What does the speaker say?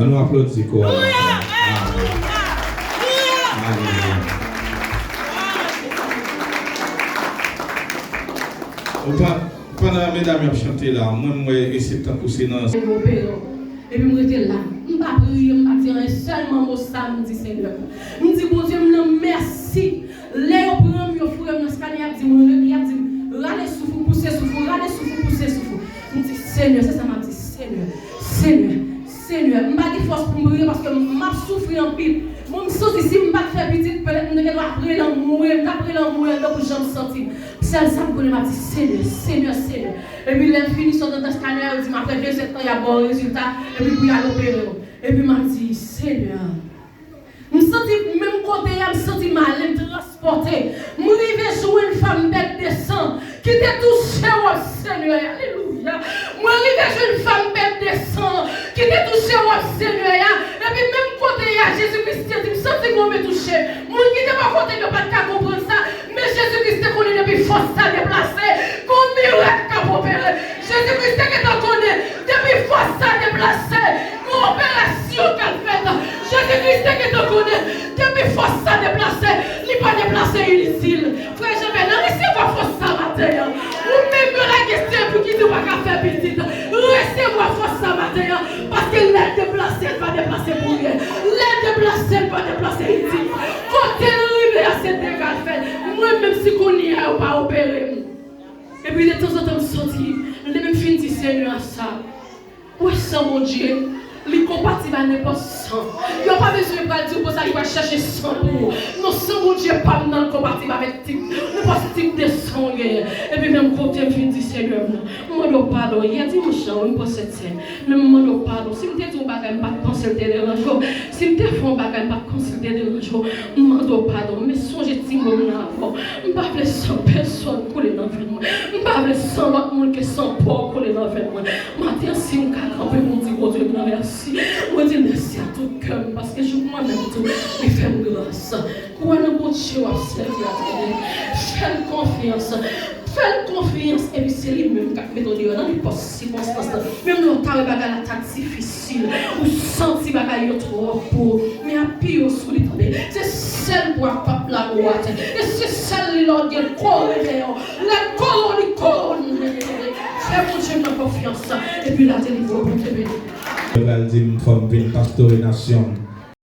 nous applaudissons. Pendant mesdames ont chanté là, moi je suis tant poussé dans. Et puis, je suis là. Je ne vais pas prier, je ne vais pas dire seulement mot samedi, Seigneur. Je dis, bon Dieu, merci. Les opprennent, ils font dans ce canard, ils disent, râlez souffle, poussez souffle, râlez souffle, poussez souffle. Je dis, Seigneur, c'est ça, je dis, Seigneur. Je ne vais pas de force pour mourir parce que je souffre en pile. Je me sens ici, je ne vais pas faire petite, peut-être que je vais après l'emmourir, donc je me sens. C'est ça que je me dis, Seigneur. Et puis l'infini sont dans ce canard, il dit, après 27 ans, il y a un bon résultat, et puis il y a l'opérer. Et puis je me dis, Seigneur. Je me sens même côté, je me sens mal, je me transporter. Je me arrive sur une femme bête de sang qui était touchée au Seigneur. Alléluia. Je me arrive sur une femme bête de sang qui était touchée au Seigneur. Et puis même côté, Jésus-Christ, je me sens qu'on me touché. Moi qui n'étais pas côté, je ne peux pas comprendre ça. Mais Jésus-Christ est connu depuis force à déplacer. Comme miracle à opérer. Jésus-Christ est connu depuis force à déplacer. Mon opération qu'elle fait. Jésus-Christ est connu depuis force à déplacer. Il n'est pas déplacé inutile. Frère, je vais recevoir force à matin. Ou même la question pour qui ne va pas faire petite. Recevoir force à matin. Parce que l'aide déplacée, pas déplacer pour rien. L'aide déplacée, pas déplacer inutile. Quand elle arrive à cette dégâts fait. Moi-même si qu'on y a pas opéré. Et puis de temps en temps, je me sortis. Je même fin du Seigneur à ça. Où est ça, mon Dieu? Les compatibles à n'importe sang. Il n'y a pas besoin de dire pour ça, il va chercher sang pour. Non, sang, mon Dieu, pas dans le compatible avec type. N'importe type de sang. Et puis même quand je fin du Seigneur, je me pardon. Il a dit, mon chant, je me cette scène. Mais je me pardon. Si je me dis un bagage, je ne vais pas consulter des rangs. Si je me dis un bagage, je ne vais pas consulter des rangs. Je me pardon. Mais songez si je me avant. Je ne vais pas sans personne couler dans le moi. Je ne vais pas sans l'autre monde qui sans pas couler dans le moi. Maintenant, si je me calampe, je me dis, mon Dieu, merci. Je dis merci à tout cœur parce que je moi-même tout me fais grâce. Quoi ne bon Dieu à servir. Fais confiance. Fais confiance et puis c'est lui-même qui met dans les circonstances. Même dans ta bagarre l'attaque difficile ou senti bagarre trop pour mais appui au solide. C'est celle pour pas la droite et c'est celle là qui est corrélée. La colonne. Fais mon Dieu ma confiance et puis la délivre pour te bénir. Je vais dire une femme, une pastorination.